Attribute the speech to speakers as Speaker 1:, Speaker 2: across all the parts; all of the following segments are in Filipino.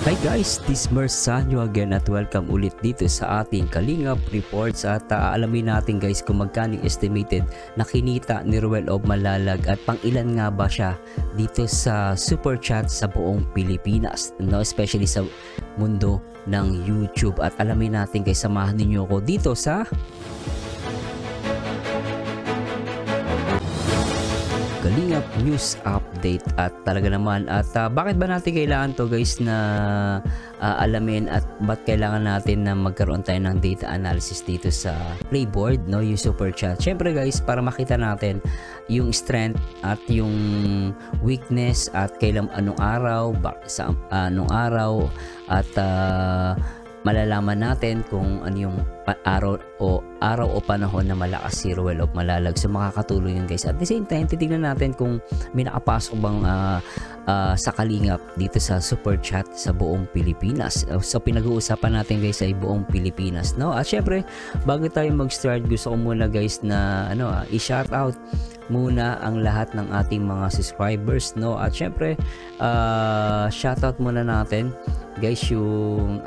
Speaker 1: Hi guys, this Mersanyo again at welcome ulit dito sa ating Kalingap Reports at alamin natin guys kung magkano estimated na kinita ni Ruel of Malalag at pang ilan nga ba siya dito sa super chat sa buong Pilipinas, no? Especially sa mundo ng YouTube. At alamin natin guys, samahan ninyo ako dito sa Kalingap News Update. At talaga naman at bakit ba natin kailangan to guys na alamin at ba't kailangan natin na magkaroon tayo ng data analysis dito sa Playboard, no, yung super chat. Syempre guys, para makita natin yung strength at yung weakness at kailan anong araw, sa anong araw at malalaman natin kung ano yung araw o panahon na malakas si Ruel of Malalag. So makakatulong yun guys. At the same time, titignan natin kung may nakapasok bang sa Kalingap dito sa super chat sa buong Pilipinas. So pinag-uusapan natin guys ay buong Pilipinas, no? At syempre, bago tayo mag-start, gusto ko muna guys na i-shout out muna ang lahat ng ating mga subscribers, no? At syempre, shout out muna natin guys yung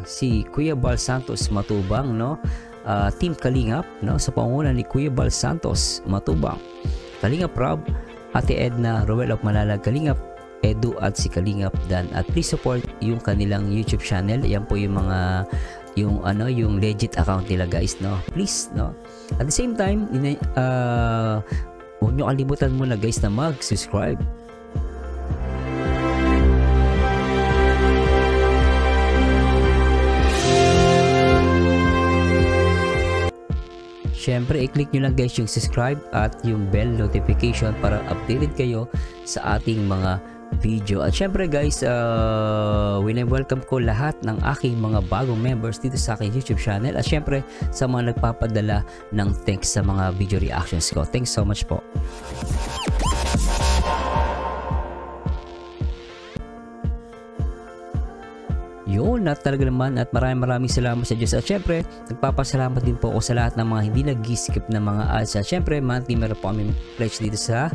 Speaker 1: si Kuya Bal Santos Matubang, no? Team Kalingap, no, sa pangunguna ni Kuya Bal Santos Matubang, Kalingap Rob, Ate Edna, Ruel of Malalag, Kalingap Edu at si Kalingap Dan. At please support yung kanilang YouTube channel. Yan po yung mga yung legit account nila guys, no? Please, no? At the same time, huwag nyo kalimutan muna guys na mag-subscribe. Syempre, i-click nyo lang guys yung subscribe at yung bell notification para updated kayo sa ating mga video. At syempre guys, welcome ko lahat ng aking mga bagong members dito sa aking YouTube channel. At syempre, sa mga nagpapadala ng thanks sa mga video reactions ko. Thanks so much po. Yun, at talaga naman at maraming salamat sa Diyos. At syempre, nagpapasalamat din po ako sa lahat ng mga hindi nag-skip na mga ads. At syempre, monthly meron po kami pledge dito sa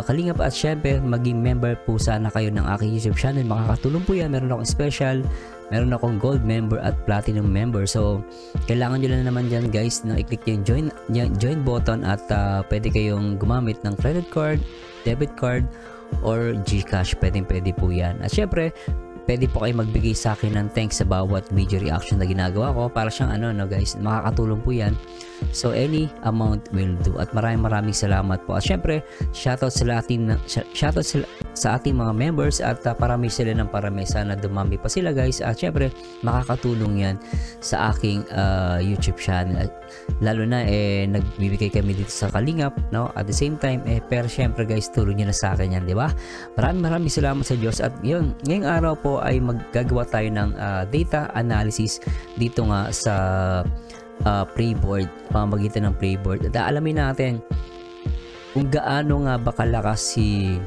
Speaker 1: Kalingap. At syempre, maging member po sana kayo ng aking YouTube channel. Makakatulong po yan. Meron akong special, meron akong gold member at platinum member. So, kailangan nyo lang naman dyan guys na i-click yung join button at pwede kayong gumamit ng credit card, debit card, or GCash. Pwede po yan. At syempre, pwede po kayo magbigay sa akin ng thanks sa bawat video reaction na ginagawa ko. Para siyang no guys, makakatulong po yan. So any amount will do. At maraming salamat po. At syempre, shoutout sa ating mga members at parami sila ng parami. Sana dumami pa sila guys. At syempre, makakatulong yan sa aking YouTube channel. Lalo na nagbibigay kami dito sa Kalingap, no? At the same time, pero syempre guys, tulong nyo na sa akin yan, di ba? Maraming salamat sa Diyos. At yun, ngayong araw po ay maggagawa tayo ng data analysis dito nga sa Playboard, pamamagitan ng Playboard. At alamin natin kung gaano nga ba kalakas si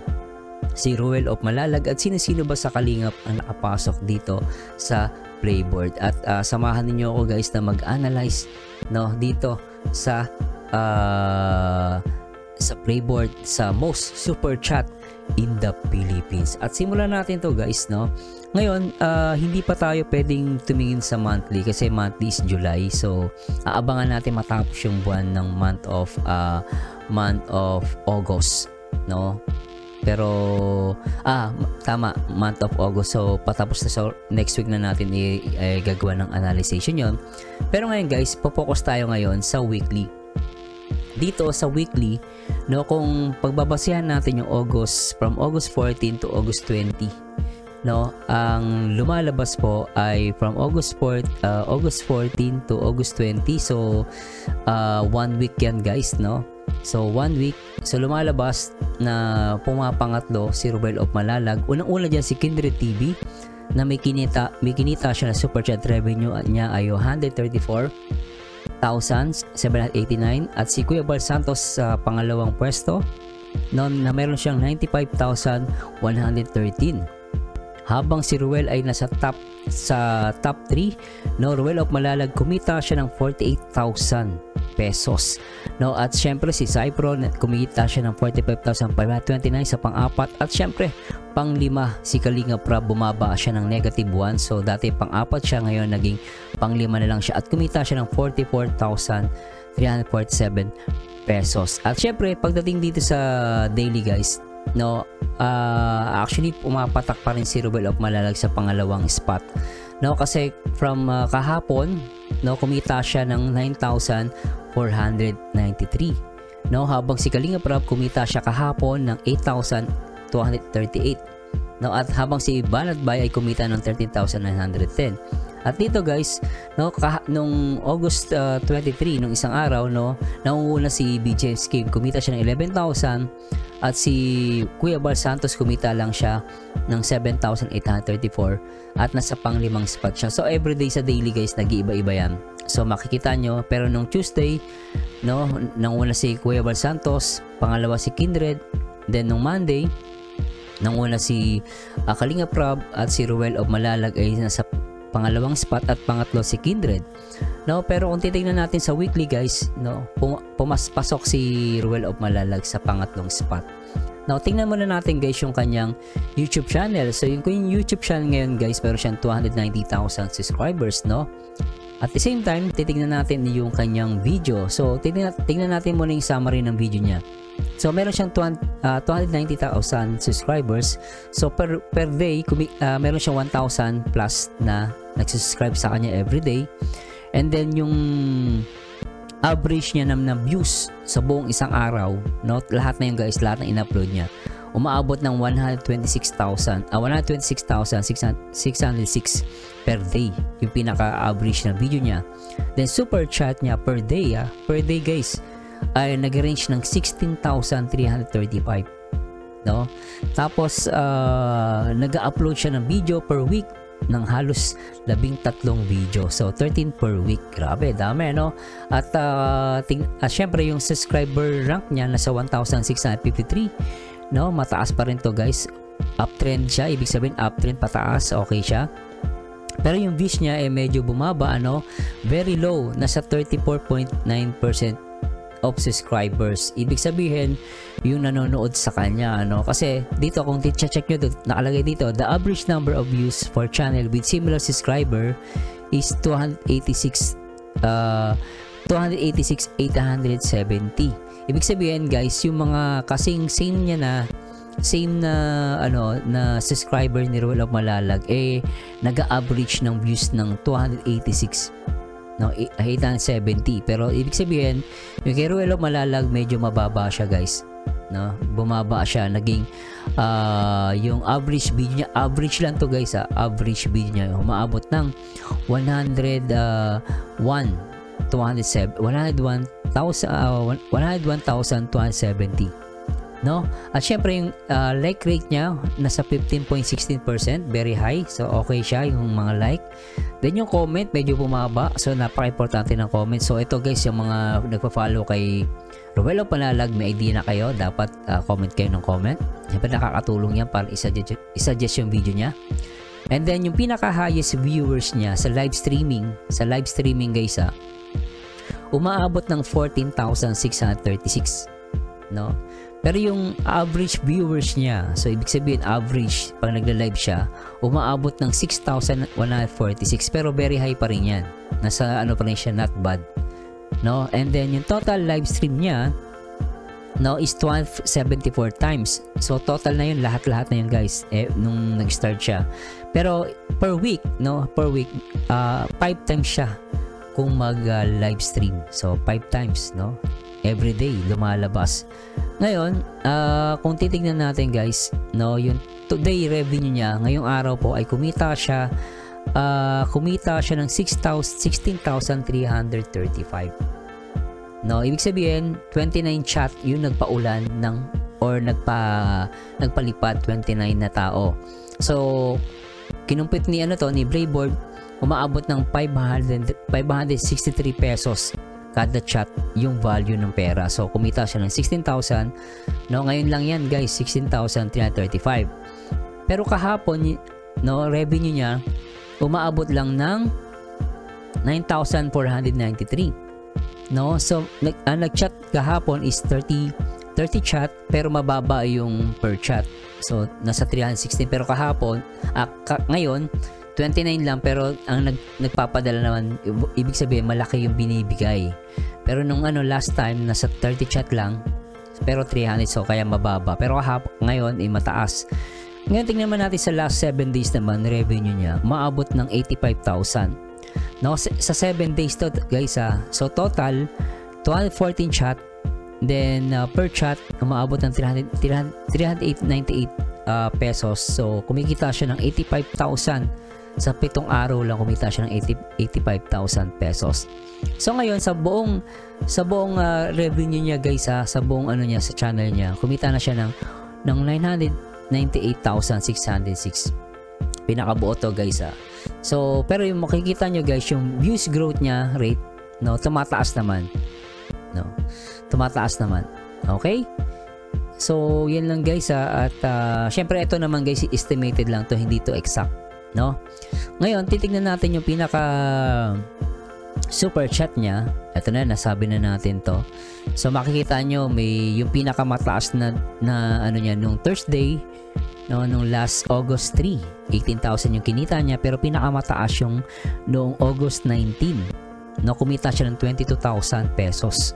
Speaker 1: Ruel of Malalag at sino ba sa Kalingap ang nakapasok dito sa Playboard. At samahan niyo ako guys na mag-analyze, no, dito sa Playboard sa most super chat in the Philippines. At simulan natin to guys, no. Ngayon, hindi pa tayo pwedeng tumingin sa monthly kasi monthly is July. So, aabangan natin matapos yung buwan ng month of August, no. Pero tama, month of August. So patapos na, so next week na natin gagawa ng analysis yon. Pero ngayon guys, po-focus tayo ngayon sa weekly. Dito sa weekly, no, kung pagbabasehan natin yung August, from August 14 to August 20, no, ang lumalabas po ay from August 14 to August 20. So 1 week yan guys, no. So 1 week, so lumalabas na pumapangatlo si Ruel of Malalag. Unang-una dyan si Kindred TV na may kinita siya na super chat revenue niya ay 134,789. At si Kuya Bal Santos sa pangalawang pwesto, no, na meron siyang 95,113. Habang si Ruel ay nasa top 3, no, Ruel of Malalag kumita siya ng 48,000 pesos, no. At syempre si Cypro kumita siya ng 45,529 sa pang-apat. At syempre pang-5 si Kalinga Prab, bumaba siya ng -1. So dati pang-4 siya, ngayon naging pang-5 na lang siya at kumita siya ng 44,347 pesos. At syempre pagdating dito sa daily guys, no, actually pumapatak pa rin si Ruel of Malalag sa pangalawang spot, no, kasi from kahapon, no, kumita siya ng 9,493, no, habang si Kalinga Prab kumita siya kahapon ng 8,238, no, at habang si Banat Bay ay kumita ng 13,910. At dito guys, no, nung August 23, nung isang araw, no, nauuna si BJ Scheme, kumita siya ng 11,000 at si Kuya Bal Santos kumita lang siya ng 7,834 at nasa pang-5 spot siya. So everyday sa daily guys, nag-iiba-iba yan. So makikita nyo, pero nung Tuesday, no, nanguna si Kuya Bal Santos, pangalawa si Kindred, then nung Monday, nanguna si Kalinga Prab at si Ruel of Malalag ay nasa pangalawang spot at pangatlo si Kindred, no. Pero kung titingnan natin sa weekly guys, no, pumaspasok si Ruel of Malalag sa pangatlong spot. Now tingnan muna natin guys yung kanyang YouTube channel. So yung YouTube channel ngayon guys, meron siyang 290,000 subscribers, no. At the same time, titingnan natin yung kanyang video. So tingnan natin muna yung summary ng video niya. So meron siyang 290,000 subscribers. So per day, meron siyang 1,000 plus na nagsubscribe sa kanya everyday. And then yung average niya na views sa buong isang araw, no, lahat na yung guys, lahat na in-upload niya, umaabot ng 126,606 per day, yung pinaka-average na video niya. Then super chat niya per day guys, ay nag-range ng 16,335, no. Tapos nag-upload siya ng video per week ng halos 13 video. So 13 per week. Grabe, dami, no. At syempre yung subscriber rank niya nasa 1,653, no. Mataas pa rin to guys. Uptrend siya, ibig sabihin uptrend, pataas, okay siya. Pero yung views niya medyo bumaba, ano, very low, nasa 34.9% of subscribers. Ibig sabihin yung nanonood sa kanya, ano, kasi dito kung check nyo dito, nakalagay dito, the average number of views for channel with similar subscriber is 286,870. Ibig sabihin guys, yung mga kasing same na na subscriber ni Ruel of Malalag nag-average ng views ng 286, no, 870. Pero ibig sabihin yung kay Ruel of Malalag medyo mababa siya guys, no, bumaba siya, naging yung average video niya, average lang to guys, average video niya umaabot ng 101,270, no. At syempre yung like rate niya nasa 15.16%, very high. So okay siya yung mga like. Then yung comment medyo bumaba, so napaka-importante ng comment. So ito guys, yung mga nagpa-follow kay Ruel of Malalag, may idea na kayo, dapat comment kayo ng comment. Syempre nakakatulong yan para i-suggest yung video niya. And then yung pinaka-highest viewers niya sa live streaming guys, umaabot ng 14,636, no. Pero yung average viewers niya, so ibig sabihin average pag nagla-live siya, umaabot ng 6,146, pero very high pa rin yan, nasa ano pa rin siya, not bad, no. And then yung total live stream niya, no, is 1274 times. So total na yun, lahat na yun guys, nung nag-start siya. Pero per week, no, 5 times siya kung mag live stream. So 5 times, no, every day lumalabas. Ngayon, kung titignan natin guys, no, yung today revenue niya ngayong araw po ay kumita siya ng 16,335. No, ibig sabihin 29 chat yung nagpaulan ng or nagpalipad 29 na tao. So kinumpit ni ni Brayboard, umaabot ng 563 pesos kada chat yung value ng pera. So kumita siya ng 16,000, no, ngayon lang yan guys, 16,335. Pero kahapon, no, revenue niya umaabot lang ng 9,493, no. So nag-chat kahapon is 33 30 chat pero mababa yung per chat. So nasa 316 pero kahapon ngayon 29 lang pero ang nagpapadala naman, ibig sabihin malaki yung binibigay. Pero nung last time nasa 30 chat lang pero 300, so kaya mababa. Pero ngayon mataas. Ngayon tingnan naman natin sa last 7 days naman, revenue niya maabot ng 85,000. No, sa 7 days to guys so total 214 chat, then per chat umaabot ng 398 pesos. So kumikita siya ng 85,000 sa 7 araw lang, kumita siya ng 85,000 pesos. So ngayon sa buong revenue niya guys sa buong niya sa channel niya, kumita na siya ng 998,606. Pinakabuo to guys So pero yung makikita nyo guys, yung views growth niya rate, no, tumataas naman. No, tumataas naman. Okay? So yan lang guys at syempre ito naman guys, estimated lang to, hindi to exact, no? Ngayon titingnan natin yung pinaka super chat niya. Ito na, nasabi na natin to. So makikita nyo may yung pinakamataas na niya nung Thursday, no, nung last August 3, 18,000 yung kinita niya, pero pinakamataas yung noong August 19, no, kumita siya ng 22,000 pesos.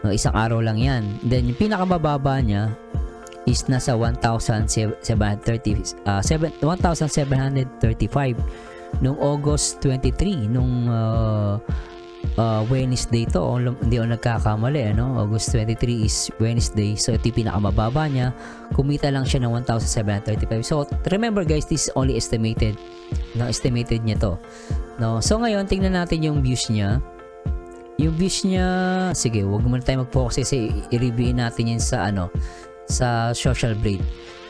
Speaker 1: No, isang araw lang yan. Then yung pinakamababa niya is nasa 1,735 nung August 23, nung Wednesday to, hindi ako nagkakamali, no? August 23 is Wednesday. So ito yung pinakamababa niya, kumita lang siya ng 1,735. So remember guys, this is only estimated, no? Estimated niya to, no? So ngayon tingnan natin yung views niya. Yung views niya, sige, wag muna tayo mag-focus kasi i-review natin yun sa sa Social Blade.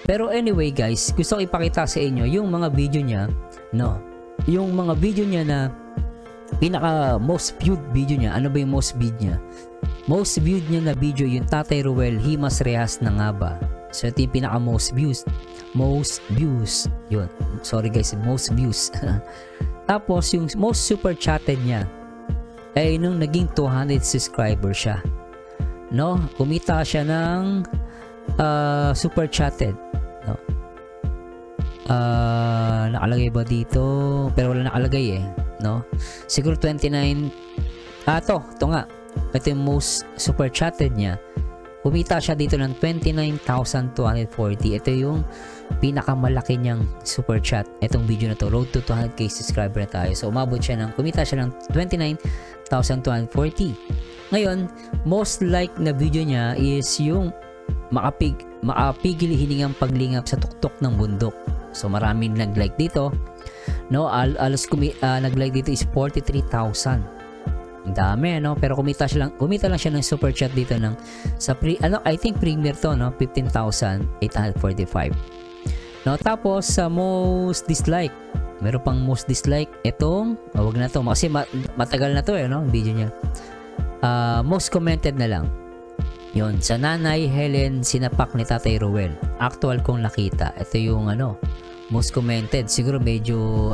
Speaker 1: Pero anyway guys, gusto ko ipakita sa inyo yung mga video niya, no? Yung mga video niya na pinaka most viewed video niya. Ano ba yung most viewed niya? Most viewed niya na video yung Tatay Ruel, Himas Rehas na nga ba? So ito yung pinaka most views. Most views. Yun. Sorry guys, most views. Tapos yung most super chatted niya ay nung naging 200 subscriber siya. No? Kumita siya ng super chatted, no? Nakalagay ba dito? Pero wala nakalagay no? Siguro 29. Ito nga. Ito yung most super chatted niya. Kumita siya dito ng 29,240. Ito yung pinakamalaki niyang super chat. Itong video na to, road to 200k subscriber na tayo. So kumita siya ng 29,240. Ngayon, most like na video niya is yung makapigil hiningang paglingap sa tuktok ng bundok. So maraming nag-like dito, no? Nag-like dito is 43,000. Ang dami, no? Pero kumita lang siya ng super chat dito ng I think premier to, no? 15,845. No, tapos sa most dislike, meron pang most dislike. Itong wag na to kasi matagal na to no? Video niya. Most commented na lang. Yon, sa Nanay Helen sinapak ni Tatay Ruel. Actual kong nakita. Ito yung most commented. Siguro medyo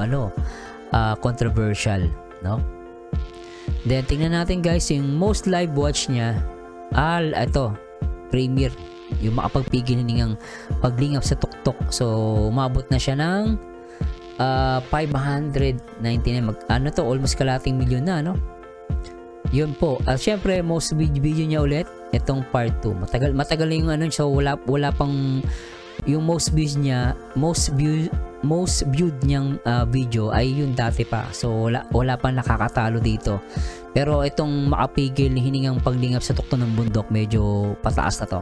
Speaker 1: controversial, no? Then tingnan natin guys yung most live watch niya. Ito, premier. Yung makapagpigil hiningang paglingap sa tuktok. So umabot na siya ng 599. Almost kalating milyon na, no? Yun po. Syempre most video niya ulit itong part 2. Matagal na yung so wala pang yung most views niya, most viewed niyang video ay yung dati pa. So wala pang nakakatalo dito. Pero itong makapigil hiningang paglingap sa tuktok ng bundok, medyo pataas na to,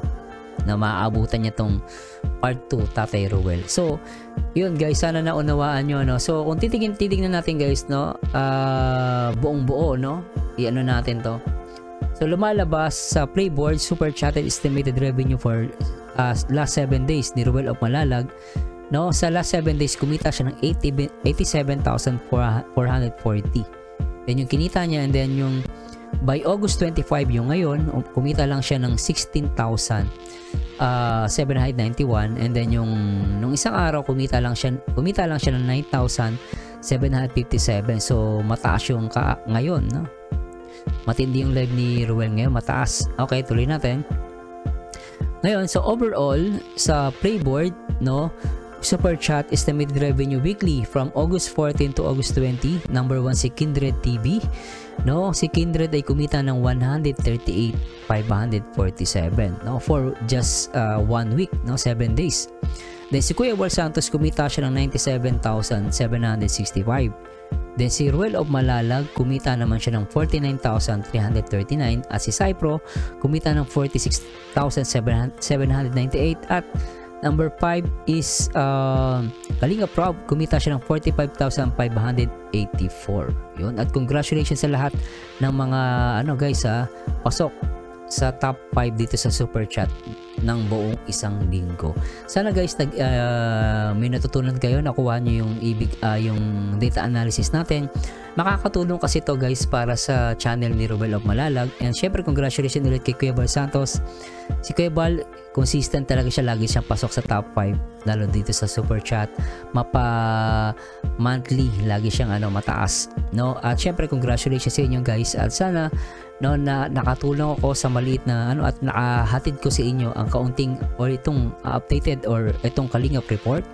Speaker 1: na maaabutan niya tong part 2 Tatay Ruel. So yun guys, sana naunawaan nyo, no? So kung titignan natin guys, no, buong buo, no, i-ano natin to. So lumalabas sa Playboard super chatted estimated revenue for last 7 days ni Ruel of Malalag, no? Sa last 7 days kumita siya ng 87,440. Then yung kinita niya, and then yung by August 25 yung ngayon, kumita lang siya ng 16,791, and then yung nung isang araw kumita lang siya ng 9,757. So mataas yung ngayon, no? Matindi yung live ni Ruel ngayon, mataas. Okay, tuloy natin. Ngayon, so overall sa Playboard, no, Super Chat estimated revenue weekly from August 14 to August 20. Number 1 si Kindred TV. No, si Kindred ay kumita ng 138,547, no, for just 1 week, no, 7 days. Then si Kuya Bal Santos kumita siya ng 97,765. Then si Ruel of Malalag kumita naman siya ng 49,339 at si Cypro kumita ng 46,798 at number 5 is Kalinga Prab, kumita siya ng 45,584. Yun. At congratulations sa lahat ng mga guys pasok sa top 5 dito sa Super Chat ng buong isang linggo. Sana guys may natutunan kayo, nakuha nyo yung yung data analysis natin. Makakatulong kasi to guys para sa channel ni Ruel of Malalag. And syempre congratulations ulit kay Kuya Bal Santos. Si Kuya Bal, consistent talaga siya, lagi siyang pasok sa top 5 lalo dito sa Super Chat. Mapa monthly lagi siyang mataas, no? At syempre congratulations sa inyo guys, at sana no na nakatulong ako sa maliit na at nakahatid ko sa inyo ang kaunting or itong updated or itong Kalingap report.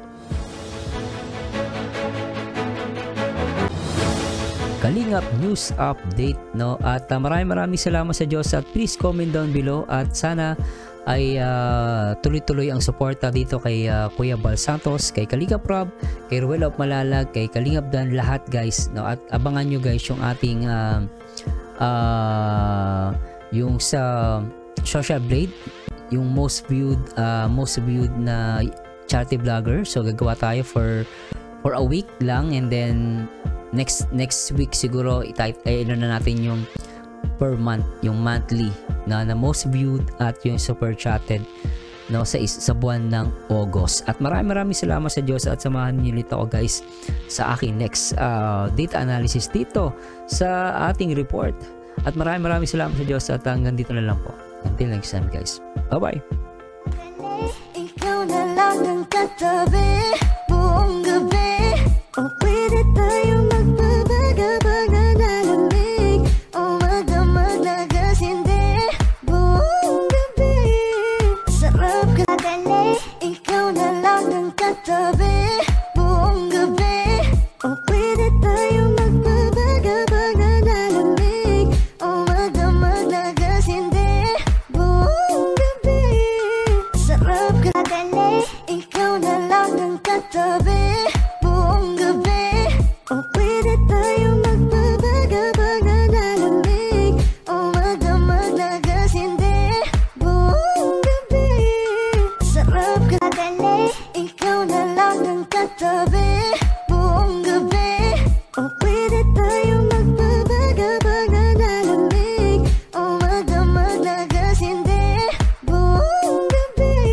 Speaker 1: Kalingap news update, no? At maraming salamat sa Diyos, at please comment down below at sana ay tuloy-tuloy ang suporta dito kay Kuya Bal Santos, kay Kalingap Rob, kay Ruel of Malalag, kay Kalingap Dan, lahat guys, no? At abangan nyo guys yung ating yung sa Social Blade, yung most viewed na charity vlogger. So gagawa tayo for a week lang, and then next week siguro na natin yung per month, yung monthly na most viewed at yung super chatted, no, sa buwan ng August. At maraming salamat sa Diyos at samahan niyo ulit ako guys sa aking next data analysis dito sa ating report. At maraming salamat sa Diyos, at hanggang dito na lang po. Until next time guys. Bye bye. Ikaw na lang ang katabi buong gabi. O pwede tayo magpabagabag na lamig, o magdamag na gas, hindi buong gabi. Sarap ka dali, ikaw na lang ang katabi buong gabi. O pwede tayo magpabagabag na lamig, o magdamag na gas, hindi buong gabi. Sarap ka dali, ikaw na lang ang katabi buong gabi. O pwede tayo magpabagabag na lamig, o magdamag na gas, hindi buong gabi. Sarap ka dali, ikaw na lang ang katabi buong gabi. O pwede tayo magpabagabag na lamig, o magdamag na gas, hindi buong gabi.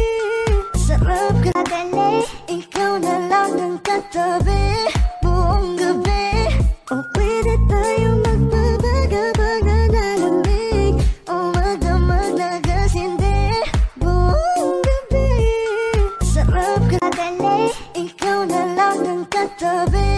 Speaker 1: Sarap ka dali, ikaw na lang ang katabi buong gabi. O pwede tayo magpabagabag na lamig, o magdamag na gas, hindi buong gabi. Sarap ka dali, ikaw na lang ang katabi